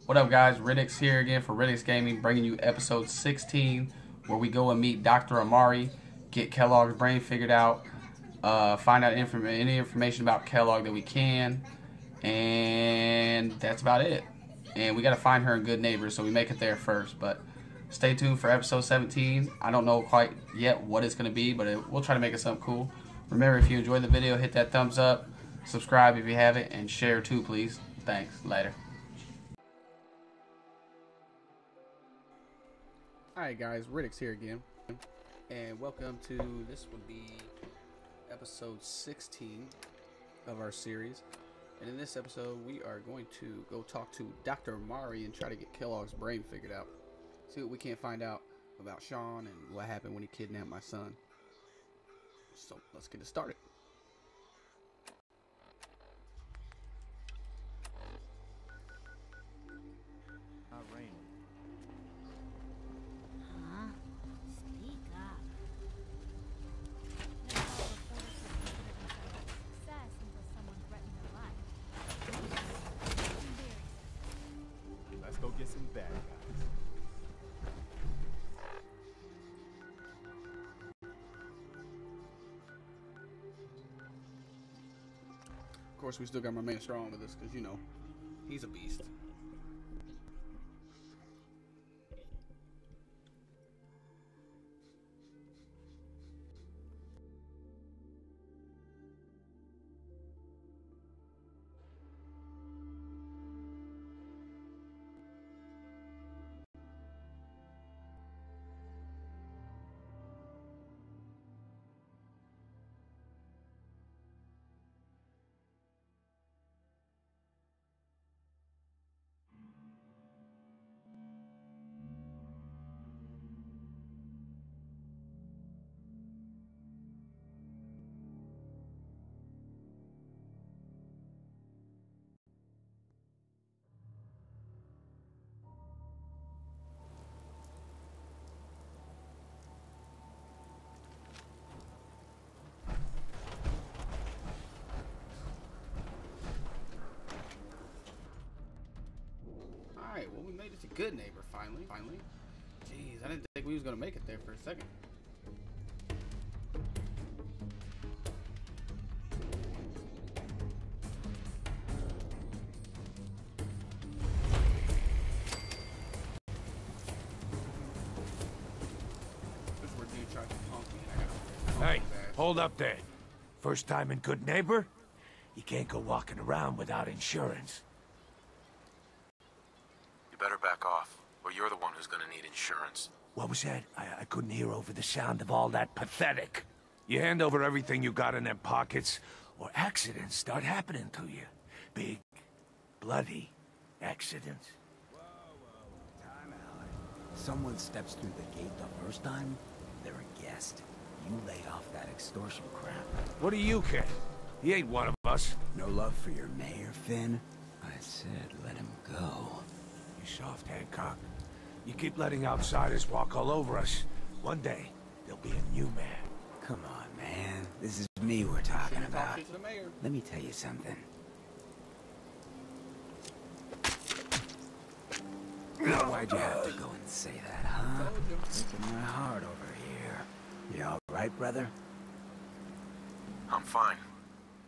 What up, guys? Riddix here again for Riddix Gaming, bringing you episode 16, where we go and meet Dr. Amari, get Kellogg's brain figured out, find out any information about Kellogg that we can, and that's about it. And we got to find her in Good Neighbors, so we make it there first. But stay tuned for episode 17. I don't know quite yet what it's going to be, but we'll try to make it something cool. Remember, if you enjoyed the video, hit that thumbs up, subscribe if you haven't, and share too, please. Thanks. Later. Alright guys, Riddix here again, and welcome to, this would be episode 16 of our series. And in this episode we are going to go talk to Dr. Amari and try to get Kellogg's brain figured out. See what we can find out about Sean and what happened when he kidnapped my son. So let's get it started. Get some bad guys. Of course, we still got my man Strong with us because, you know, he's a beast. Alright, well, we made it to Good Neighbor finally. Jeez, I didn't think we was gonna make it there for a second. This is where dude tried to punk me and I got Hey, hold up there. First time in Good Neighbor? You can't go walking around without insurance. You better back off, or you're the one who's gonna need insurance. What was that? I couldn't hear over the sound of all that pathetic. You hand over everything you got in them pockets, or accidents start happening to you. Big, bloody accidents. Time out. Someone steps through the gate the first time, they're a guest. You laid off that extortion crap. What do you care? He ain't one of us. No love for your mayor, Finn? I said let him go. You soft Hancock. You keep letting outsiders walk all over us. One day, there'll be a new man. Come on, man. This is me we're talking about. to the mayor. Let me tell you something. Why'd you have to go and say that, huh? Breaking my heart over here. You all right, brother? I'm fine.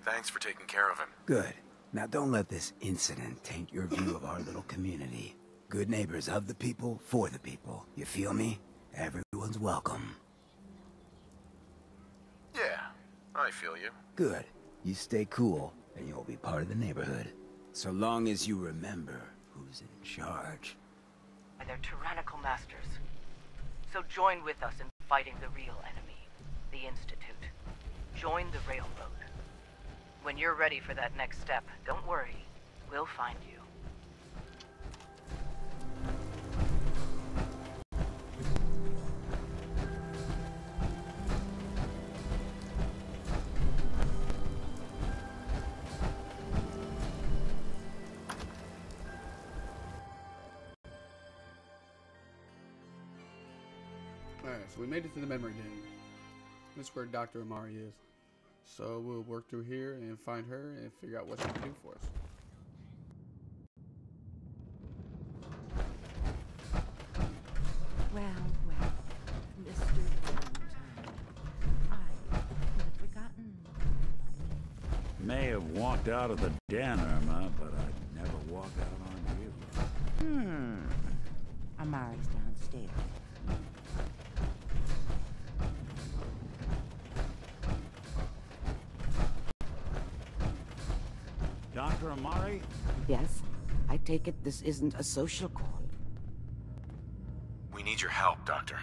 Thanks for taking care of him. Good. Now don't let this incident taint your view of our little community. Good neighbors of the people, for the people. You feel me? Everyone's welcome. Yeah, I feel you. Good. You stay cool, and you'll be part of the neighborhood. So long as you remember who's in charge. They're tyrannical masters. So join with us in fighting the real enemy, the Institute. Join the Railroad. When you're ready for that next step, don't worry. We'll find you. Alright, so we made it to the memory den. This is where Dr. Amari is. So we'll work through here and find her and figure out what she can do for us. May have walked out of the den, Irma, but I'd never walk out on you. Amari's downstairs. Dr. Amari? Yes? I take it this isn't a social call. We need your help, Doctor.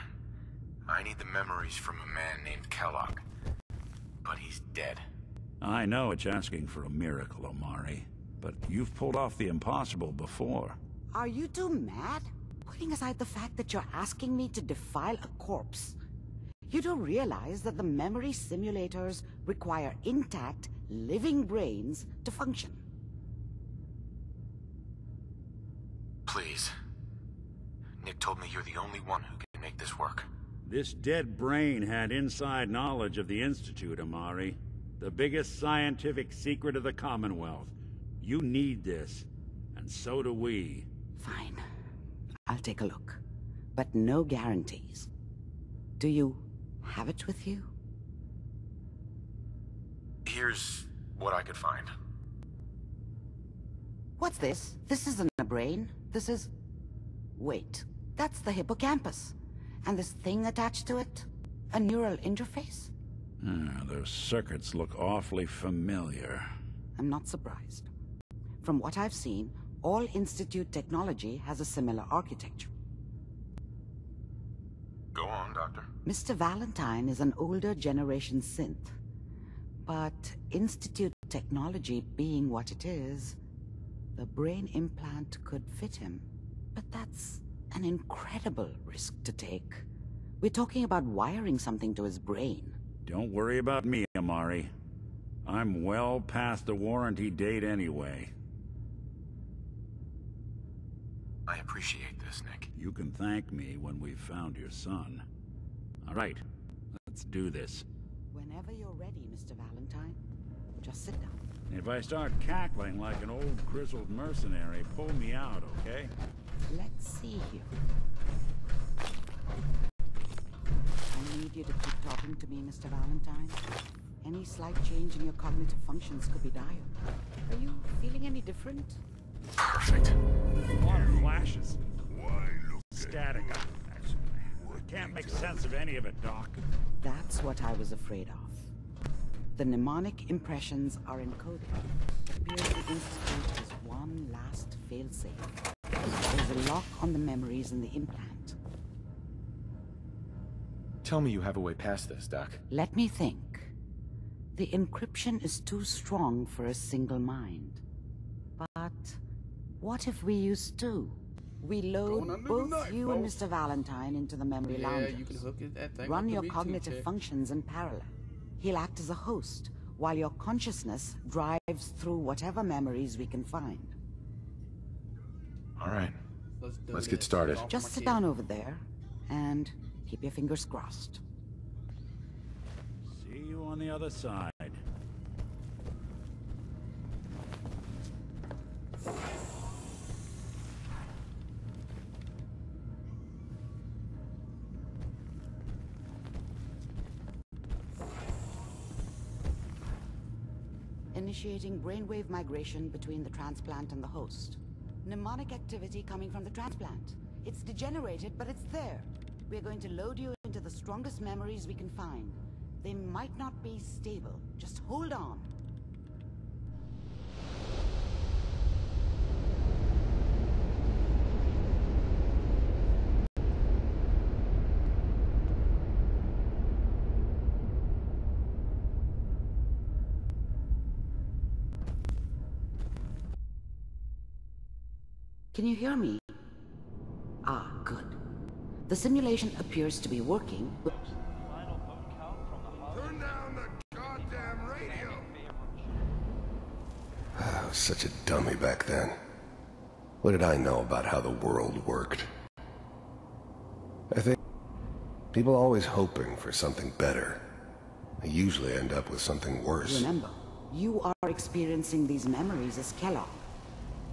I need the memories from a man named Kellogg. But he's dead. I know it's asking for a miracle, Amari, but you've pulled off the impossible before. Are you two mad? Putting aside the fact that you're asking me to defile a corpse, you do realize that the memory simulators require intact, living brains to function. Please. Nick told me you're the only one who can make this work. This dead brain had inside knowledge of the Institute, Amari. The biggest scientific secret of the Commonwealth. You need this, and so do we. Fine. I'll take a look. But no guarantees. Do you have it with you? Here's what I could find. What's this? This isn't a brain. This is... Wait. That's the hippocampus. And this thing attached to it? A neural interface? Those circuits look awfully familiar. I'm not surprised. From what I've seen, all Institute technology has a similar architecture. Go on, Doctor. Mr. Valentine is an older generation synth. But Institute technology being what it is, the brain implant could fit him. But that's an incredible risk to take. We're talking about wiring something to his brain. Don't worry about me, Amari. I'm well past the warranty date anyway. I appreciate this, Nick. You can thank me when we've found your son. All right, let's do this. Whenever you're ready, Mr. Valentine, just sit down. If I start cackling like an old grizzled mercenary, pull me out, okay? Let's see here. I need you to keep talking to me, Mr. Valentine. Any slight change in your cognitive functions could be dire. Are you feeling any different? Perfect. A lot of flashes. Static. I can't make sense of any of it, Doc. That's what I was afraid of. The mnemonic impressions are encoded. It appears the Institute has one last failsafe. There's a lock on the memories in the implant. Tell me you have a way past this, Doc. Let me think. The encryption is too strong for a single mind. But what if we use two? We load both you and Mr. Valentine into the memory lounge. You can hook it, that thing Run up your to me too, cognitive chick. functions in parallel. He'll act as a host, while your consciousness drives through whatever memories we can find. All right. Let's get this. started. Off Just my sit kid. down over there, and keep your fingers crossed. See you on the other side. Initiating brainwave migration between the transplant and the host. Mnemonic activity coming from the transplant. It's degenerated, but it's there. We're going to load you into the strongest memories we can find. They might not be stable. Just hold on. Can you hear me? Ah, good. The simulation appears to be working. Turn down the goddamn radio! I was such a dummy back then. What did I know about how the world worked? I think people always hoping for something better. They usually end up with something worse. Remember, you are experiencing these memories as Kellogg.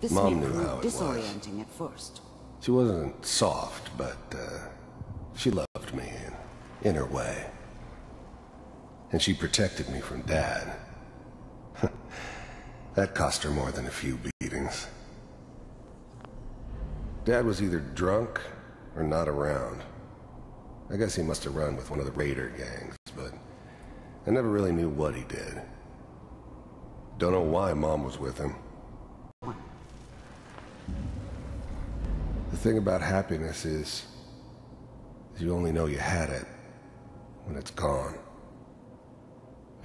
This Mom may knew prove how it was. disorienting at first. She wasn't soft, but she loved me in her way. And she protected me from Dad. That cost her more than a few beatings. Dad was either drunk or not around. I guess he must have run with one of the raider gangs, but I never really knew what he did. Don't know why Mom was with him. The thing about happiness is you only know you had it when it's gone.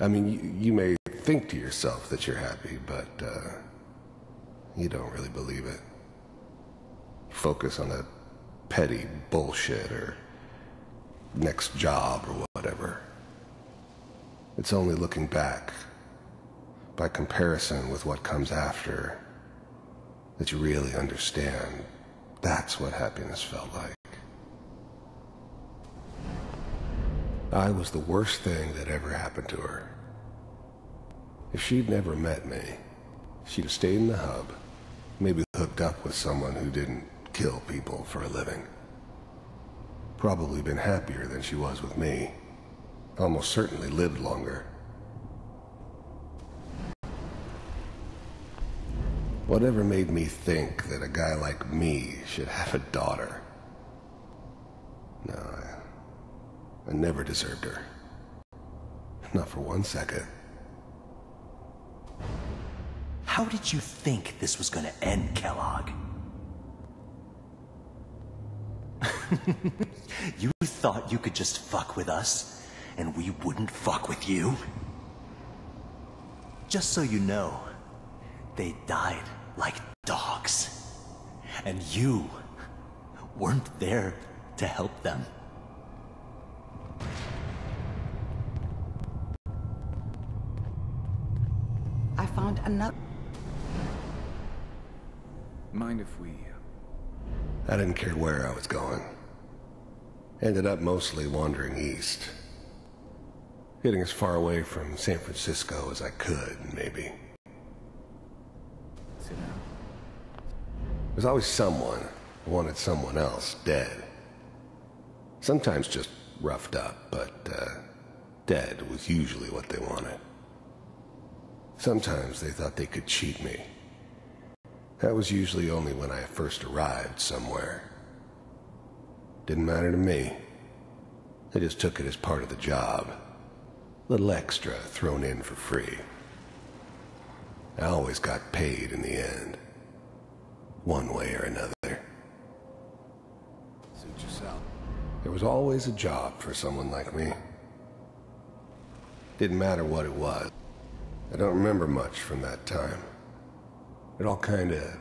I mean, you may think to yourself that you're happy, but you don't really believe it. Focus on the petty bullshit or next job or whatever. It's only looking back, by comparison with what comes after, that you really understand that's what happiness felt like. I was the worst thing that ever happened to her. If she'd never met me, she'd have stayed in the hub, maybe hooked up with someone who didn't kill people for a living. Probably been happier than she was with me. Almost certainly lived longer. Whatever made me think that a guy like me should have a daughter? No, I never deserved her. Not for 1 second. How did you think this was gonna end, Kellogg? You thought you could just fuck with us, and we wouldn't fuck with you? Just so you know, they died like dogs. And you weren't there to help them. I found another... Mind if we... I didn't care where I was going. Ended up mostly wandering east. Getting as far away from San Francisco as I could, maybe. Sit down. There's always someone who wanted someone else dead. Sometimes just roughed up, but dead was usually what they wanted. Sometimes they thought they could cheat me. That was usually only when I first arrived somewhere. Didn't matter to me. I just took it as part of the job. Little extra thrown in for free. I always got paid in the end. One way or another. Suit yourself. There was always a job for someone like me. Didn't matter what it was. I don't remember much from that time. It all kinda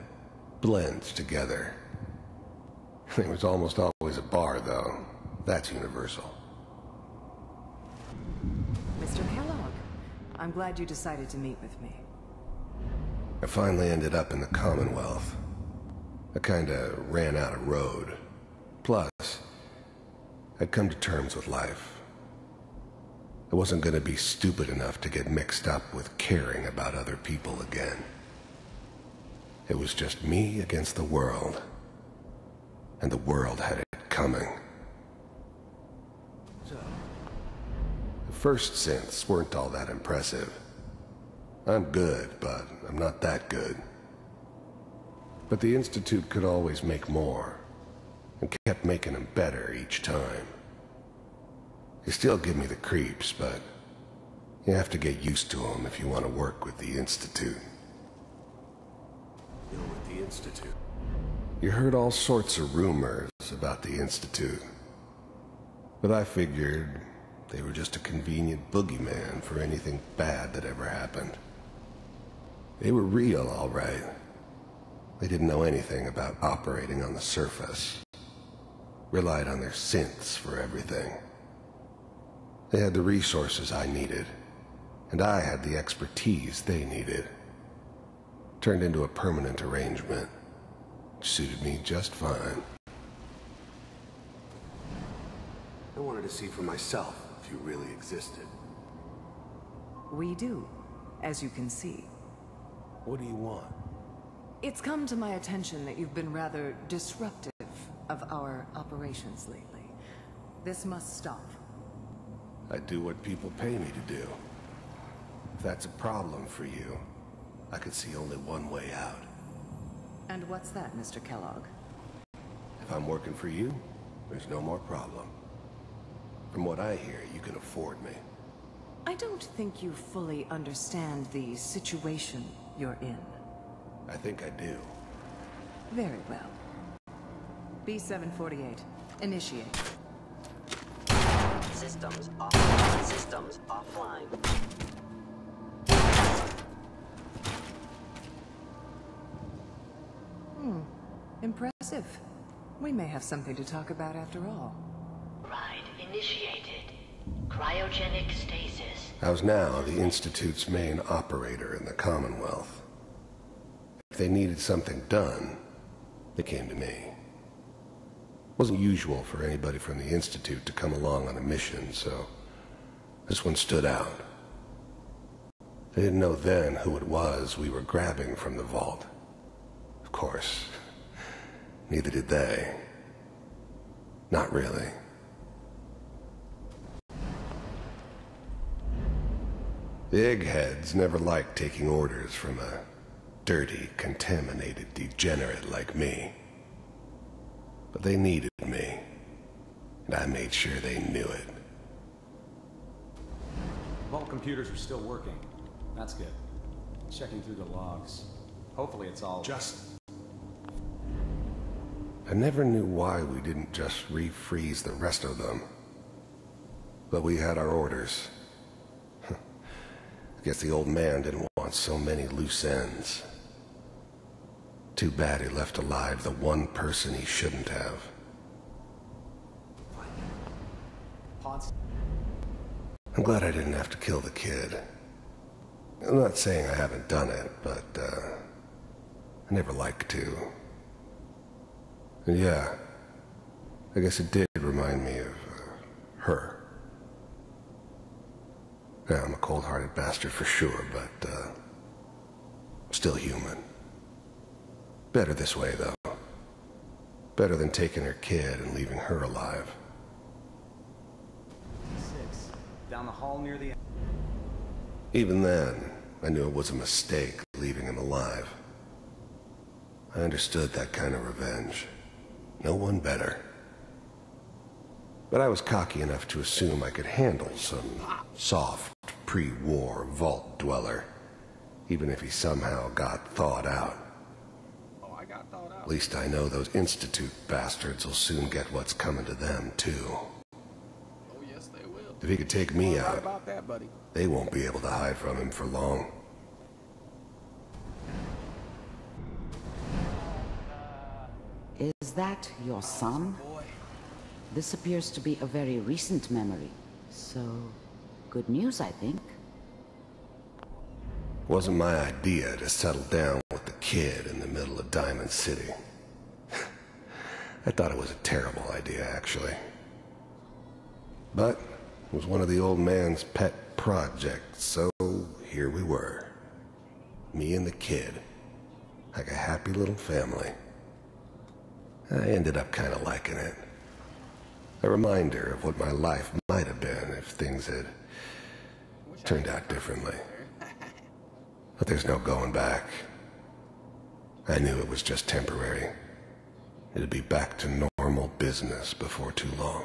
blends together. There was almost always a bar, though. That's universal. Mr. Kellogg, I'm glad you decided to meet with me. I finally ended up in the Commonwealth. I kinda ran out of road. Plus, I'd come to terms with life. I wasn't gonna be stupid enough to get mixed up with caring about other people again. It was just me against the world. And the world had it coming. So, The first synths weren't all that impressive. I'm good, but I'm not that good. But the Institute could always make more, and kept making them better each time. They still give me the creeps, but you have to get used to them if you want to work with the Institute. you're with the Institute. You heard all sorts of rumors about the Institute. But I figured they were just a convenient boogeyman for anything bad that ever happened. They were real, all right. They didn't know anything about operating on the surface. Relied on their synths for everything. They had the resources I needed, and I had the expertise they needed. Turned into a permanent arrangement. Suited me just fine. I wanted to see for myself if you really existed. We do, as you can see. What do you want? It's come to my attention that you've been rather disruptive of our operations lately. This must stop. I do what people pay me to do. If that's a problem for you, I could see only one way out. And what's that, Mr. Kellogg? If I'm working for you, there's no more problem. From what I hear, you can afford me. I don't think you fully understand the situation you're in. I think I do. Very well. B-748, initiate. Systems offline. Systems offline. Impressive. We may have something to talk about after all. Ride initiated. Cryogenic stasis. I was now the Institute's main operator in the Commonwealth. If they needed something done, they came to me. It wasn't usual for anybody from the Institute to come along on a mission, so this one stood out. They didn't know then who it was we were grabbing from the vault. Of course, neither did they. Not really. The eggheads never liked taking orders from a dirty, contaminated degenerate like me. But they needed me, and I made sure they knew it. Vault computers are still working. That's good. Checking through the logs. Hopefully it's all... I never knew why we didn't just refreeze the rest of them. But we had our orders. I guess the old man didn't want so many loose ends. Too bad he left alive the one person he shouldn't have. I'm glad I didn't have to kill the kid. I'm not saying I haven't done it, but, I never liked to. And yeah, I guess it did remind me of, her. Yeah, I'm a cold-hearted bastard for sure, but, still human. Better this way, though. Better than taking her kid and leaving her alive. 6. Down the hall near the... Even then, I knew it was a mistake leaving him alive. I understood that kind of revenge. No one better. But I was cocky enough to assume I could handle some soft, pre-war vault dweller, even if he somehow got thawed out. At least I know those Institute bastards will soon get what's coming to them, too. Oh, yes, they will. If he could take me out, about that, buddy. they won't be able to hide from him for long. Is that your son? This appears to be a very recent memory. So, good news, I think. Wasn't my idea to settle down with the kid in the middle of Diamond City. I thought it was a terrible idea, actually. But it was one of the old man's pet projects, so here we were. Me and the kid. Like a happy little family. I ended up kind of liking it. A reminder of what my life might have been if things had turned out differently. But there's no going back. I knew it was just temporary. It'd be back to normal business before too long.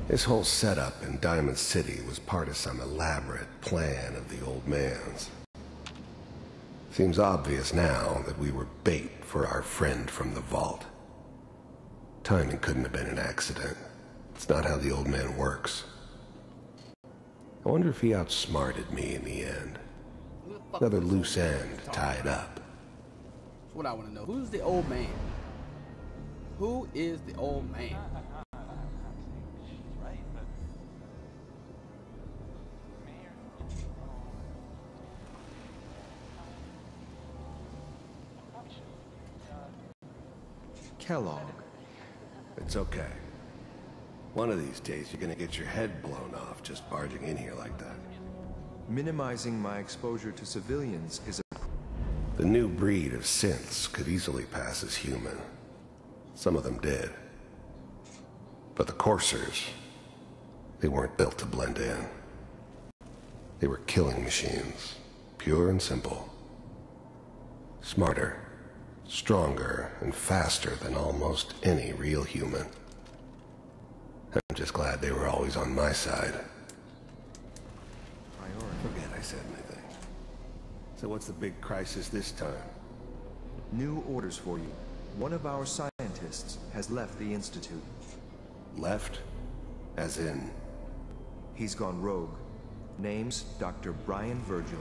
This whole setup in Diamond City was part of some elaborate plan of the old man's. Seems obvious now that we were bait for our friend from the vault. Timing couldn't have been an accident. It's not how the old man works. I wonder if he outsmarted me in the end. Another loose end tied up. That's what I want to know. Who's the old man? Who is the old man? Kellogg. It's okay. One of these days you're gonna get your head blown off just barging in here like that. Minimizing my exposure to civilians is a... The new breed of synths could easily pass as human. Some of them did. But the coursers, they weren't built to blend in. They were killing machines, pure and simple. Smarter, stronger, and faster than almost any real human. I'm just glad they were always on my side. Forget I said anything. So what's the big crisis this time? New orders for you. One of our scientists has left the Institute. Left? As in? He's gone rogue. Name's Dr. Brian Virgil.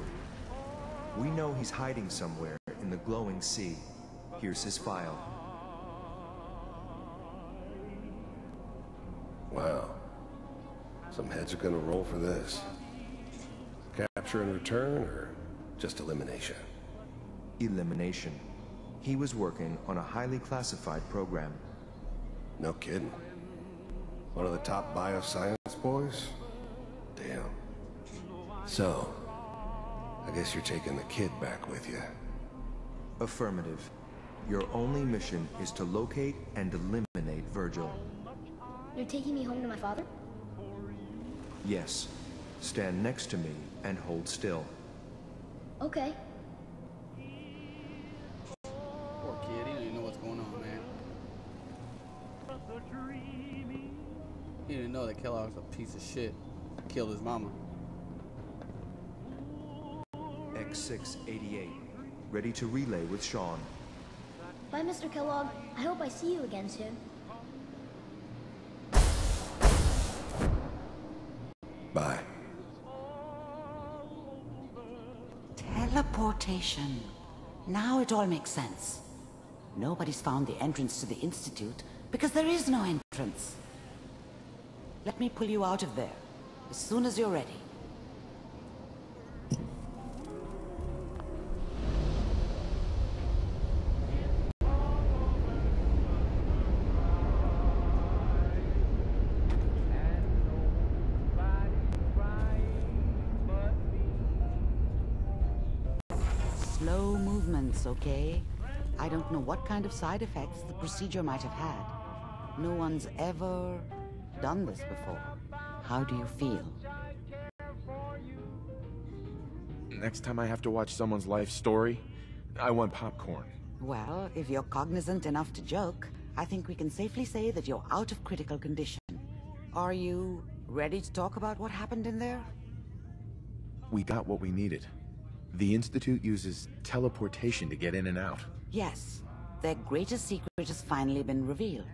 We know he's hiding somewhere in the glowing sea. Here's his file. Wow. Some heads are gonna roll for this. Capture and return, or just elimination? Elimination. He was working on a highly classified program. No kidding. One of the top bioscience boys? Damn. So, I guess you're taking the kid back with you. Affirmative. Your only mission is to locate and eliminate Virgil. You're taking me home to my father? Yes. Stand next to me and hold still. Okay. Poor kid, he don't even know what's going on, man. He didn't know that Kellogg's a piece of shit. Killed his mama. X688. Ready to relay with Sean. Bye, Mr. Kellogg. I hope I see you again soon. Bye. Teleportation. Now it all makes sense. Nobody's found the entrance to the Institute because there is no entrance. Let me pull you out of there as soon as you're ready. Slow movements, okay? I don't know what kind of side effects the procedure might have had. No one's ever done this before. How do you feel? Next time I have to watch someone's life story, I want popcorn. Well, if you're cognizant enough to joke, I think we can safely say that you're out of critical condition. Are you ready to talk about what happened in there? We got what we needed. The Institute uses teleportation to get in and out. Yes, their greatest secret has finally been revealed.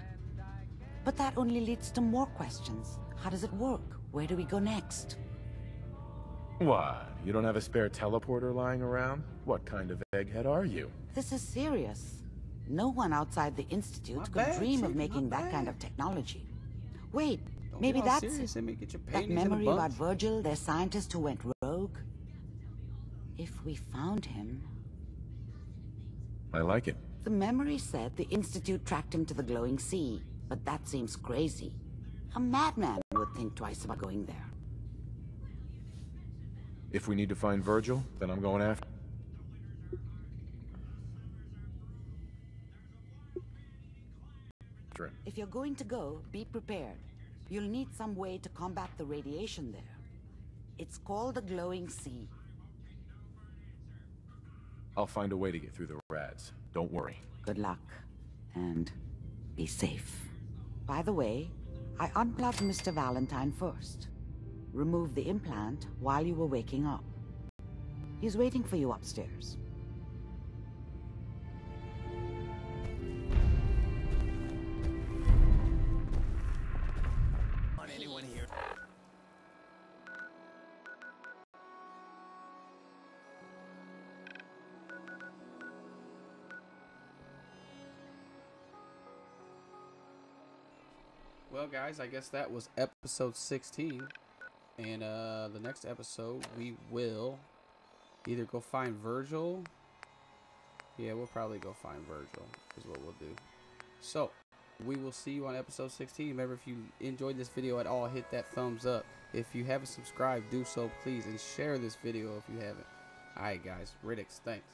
But that only leads to more questions. How does it work? Where do we go next? What? You don't have a spare teleporter lying around? What kind of egghead are you? This is serious. No one outside the Institute could dream of making that kind of technology. Wait, maybe that's it. That memory about Virgil, their scientist who went rogue? If we found him... I like it. The memory said the Institute tracked him to the glowing sea, but that seems crazy. A madman would think twice about going there. If we need to find Virgil, then I'm going after him. If you're going to go, be prepared. You'll need some way to combat the radiation there. It's called the glowing sea. I'll find a way to get through the rads. Don't worry. Good luck. And be safe. By the way, I unplugged Mr. Valentine first. Removed the implant while you were waking up. He's waiting for you upstairs. Anyone here? Well, guys, I guess that was episode 16. And the next episode, we will either go find Virgil. Yeah, we'll probably go find Virgil is what we'll do. So, we will see you on episode 16. Remember, if you enjoyed this video at all, hit that thumbs up. If you haven't subscribed, do so, please. And share this video if you haven't. Alright, guys. Riddix, thanks.